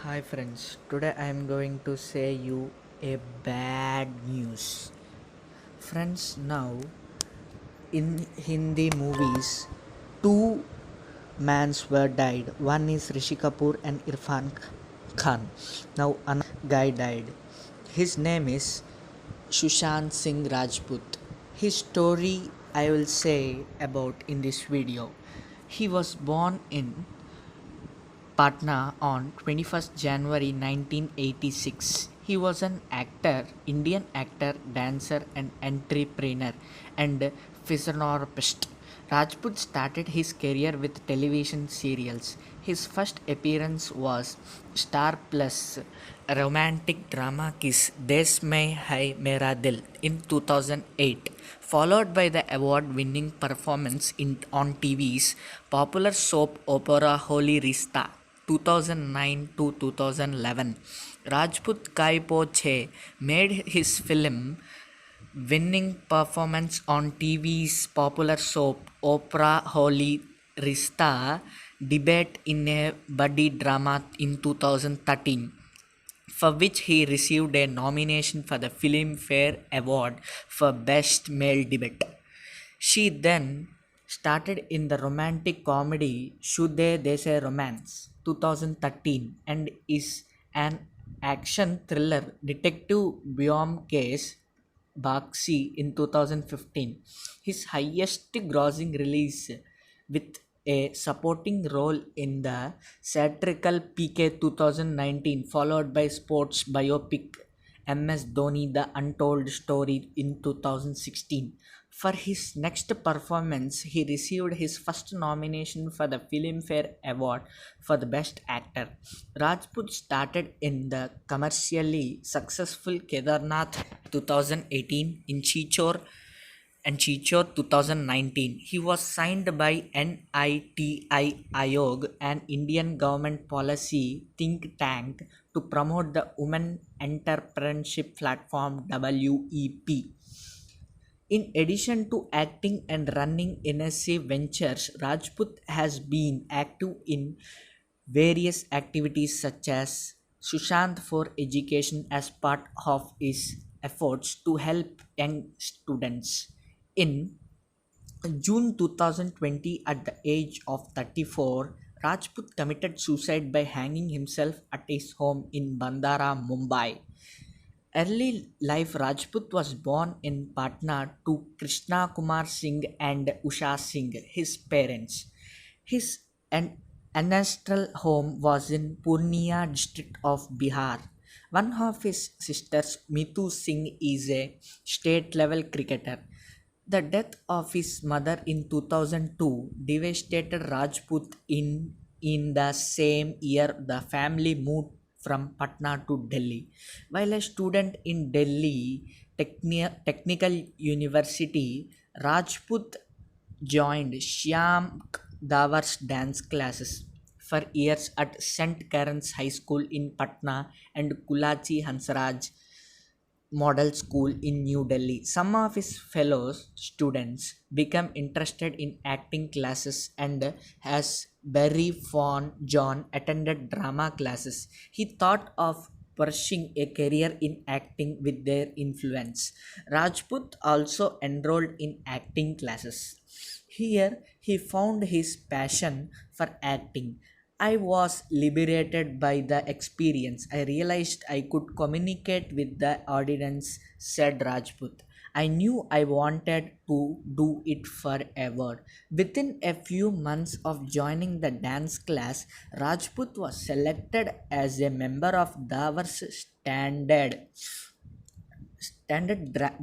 Hi friends, today I am going to say you a bad news. Friends, now in Hindi movies, two mans were died. One is Rishi Kapoor and Irfan Khan. Now another guy died. His name is Sushant Singh Rajput. His story I will say about in this video. He was born in Patna on 21st January 1986. He was an actor, Indian actor, dancer, and entrepreneur and physiotherapist. Rajput started his career with television serials. His first appearance was Star Plus romantic drama Kiss Des Mein Hai Mera Dil in 2008, followed by the award-winning performance on TV's popular soap opera Holy Rista 2009 to 2011. Rajput Kai Po Che made his film winning performance on TV's popular soap opera Holy Rista debate in a buddy drama in 2013, for which he received a nomination for the Filmfare Award for Best Male Debut. She then started in the romantic comedy Shude Dese Romance 2013 and is an action thriller detective Byomcase Baxi in 2015. His highest grossing release with a supporting role in the satirical PK 2019, followed by sports biopic MS Dhoni The Untold Story in 2016. For his next performance, he received his first nomination for the Filmfare Award for the Best Actor. Rajput started in the commercially successful Kedarnath 2018 in Chichor and Chichor 2019. He was signed by NITI Aayog, an Indian government policy think tank, to promote the Women Entrepreneurship Platform WEP. In addition to acting and running NSA ventures, Rajput has been active in various activities such as Sushant for Education as part of his efforts to help young students. In June 2020, at the age of 34, Rajput committed suicide by hanging himself at his home in Bandara, Mumbai. Early life Rajput was born in Patna to Krishna Kumar Singh and Usha Singh, his parents. His ancestral home was in Purnia district of Bihar. One of his sisters, Mitu Singh, is a state level cricketer. The death of his mother in 2002 devastated Rajput. In the same year, the family moved from Patna to Delhi. While a student in Delhi Technical University, Rajput joined Shyam Davar's dance classes for years at St. Karen's High School in Patna and Kulachi Hansraj Model School in New Delhi. Some of his fellow students became interested in acting classes, and as Barry Fawn John attended drama classes, he thought of pursuing a career in acting with their influence. Rajput also enrolled in acting classes. Here he found his passion for acting. I was liberated by the experience. I realized I could communicate with the audience, said Rajput. I knew I wanted to do it forever. Within a few months of joining the dance class, Rajput was selected as a member of Davar's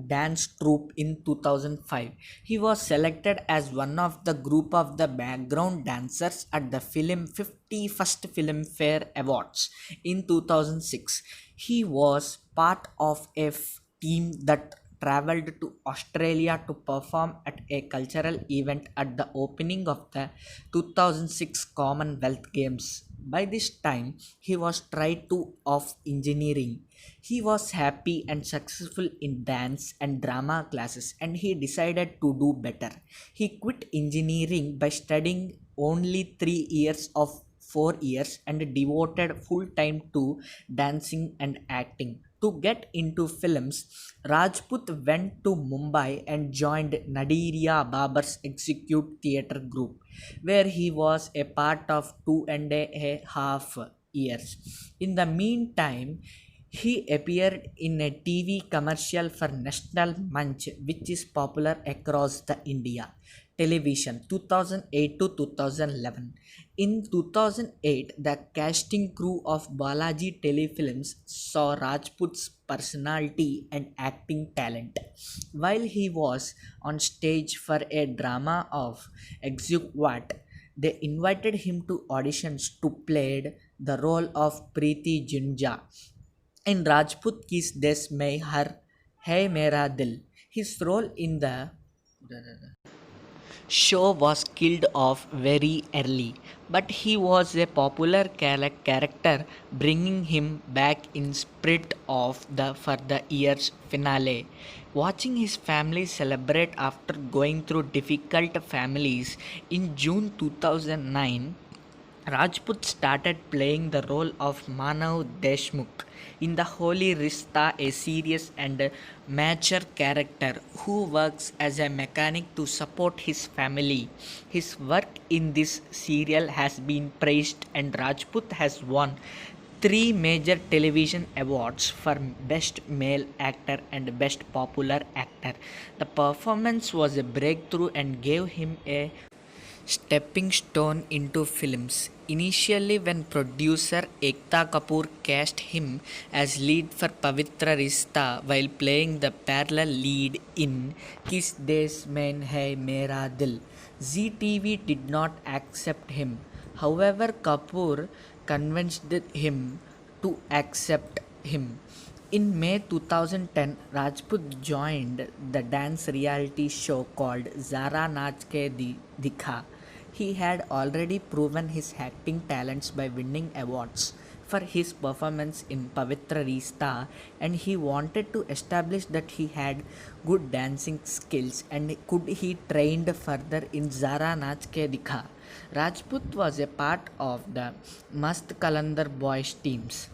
dance troupe in 2005. He was selected as one of the group of the background dancers at the film 51st Filmfare Awards in 2006. He was part of a team that traveled to Australia to perform at a cultural event at the opening of the 2006 Commonwealth Games. By this time, he was tried to of engineering. He was happy and successful in dance and drama classes, and he decided to do better. He quit engineering by studying only 3 years of 4 years and devoted full time to dancing and acting. To get into films, Rajput went to Mumbai and joined Nadiria Babar's Execute Theatre Group, where he was a part of 2.5 years. In the meantime, he appeared in a TV commercial for National Munch, which is popular across the India television 2008 to 2011. In 2008, the casting crew of Balaji Telefilms saw Rajput's personality and acting talent. While he was on stage for a drama of Exequat, they invited him to auditions to play the role of Preeti Junja in Rajput Kis Des Mein Har Hai Mera Dil. His role in the show was killed off very early, but he was a popular character, bringing him back in spirit of the for the year's finale. Watching his family celebrate after going through difficult families in June 2009, Rajput started playing the role of Manav Deshmukh in The Holy Rishta, a serious and mature character who works as a mechanic to support his family. His work in this serial has been praised, and Rajput has won three major television awards for Best Male Actor and Best Popular Actor. The performance was a breakthrough and gave him a stepping stone into films. Initially, when producer Ekta Kapoor cast him as lead for Pavitra Rishta while playing the parallel lead in Kis Des Mein Hai Mera Dil, ZTV did not accept him. However, Kapoor convinced him to accept him. In May 2010, Rajput joined the dance reality show called Zara Naach Ke Dikha. He had already proven his acting talents by winning awards for his performance in Pavitra Rishta, and he wanted to establish that he had good dancing skills and could he trained further in Zara Naach Ke Dikha. Rajput was a part of the Mast Kalandar Boys teams.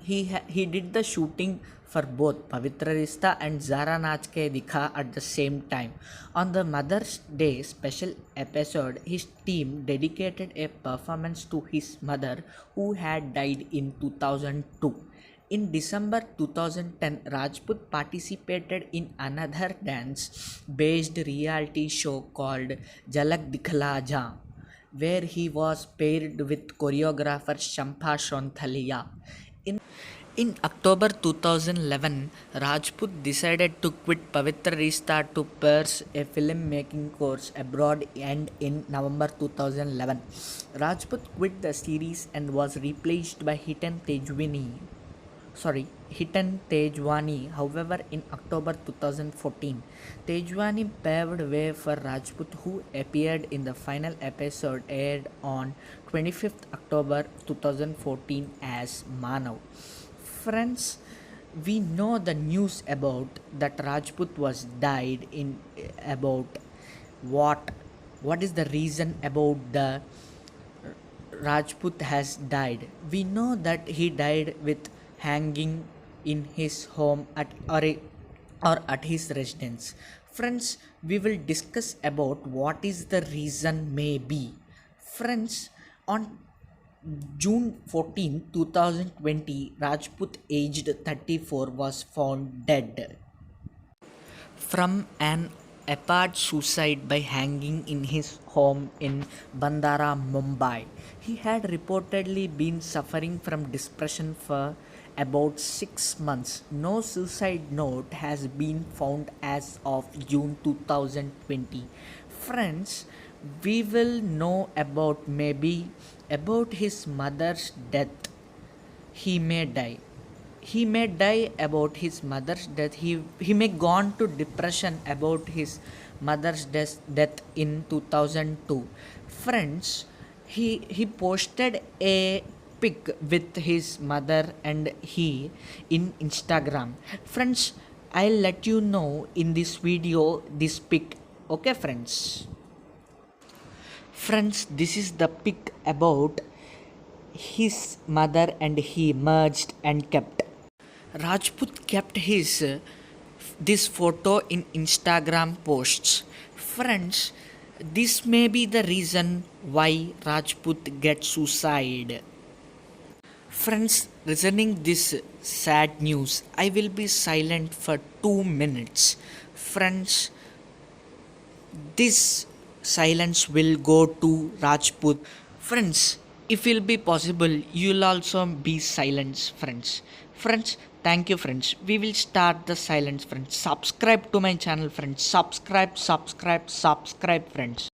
He did the shooting for both Pavitra Rishta and Zara Naach Ke Dikha at the same time. On the Mother's Day special episode, his team dedicated a performance to his mother who had died in 2002. In December 2010, Rajput participated in another dance-based reality show called Jhalak Dikhla Ja, where he was paired with choreographer Shampha Shonthalia. In October 2011, Rajput decided to quit Pavitra Rishta to pursue a filmmaking course abroad, and in November 2011, Rajput quit the series and was replaced by Hiten Tejwani. However, in October 2014, Tejwani paved way for Rajput, who appeared in the final episode aired on 25th October 2014 as Manav. Friends, we know the news about that Rajput was died in about what is the reason about the Rajput has died. We know that he died with hanging in his home or at his residence. Friends, we will discuss about what is the reason may be. Friends, on June 14, 2020, Rajput, aged 34, was found dead from an apparent suicide by hanging in his home in Bandara, Mumbai. He had reportedly been suffering from depression for about 6 months. No suicide note has been found as of June 2020. Friends, we will know about his mother's death. He may die about his mother's death. He may gone to depression about his mother's death in 2002. Friends, he posted a pic with his mother and he in Instagram. Friends, I'll let you know in this video this pic. Okay friends, this is the pic about his mother and he merged and kept. Rajput kept his this photo in Instagram posts. Friends, this may be the reason why Rajput gets suicide. Friends, listening this sad news, I will be silent for 2 minutes. Friends, this silence will go to Rajput. Friends, if will be possible, you'll also be silent, friends. Friends, thank you, friends. We will start the silence, friends. Subscribe to my channel, friends. Subscribe, subscribe, subscribe, friends.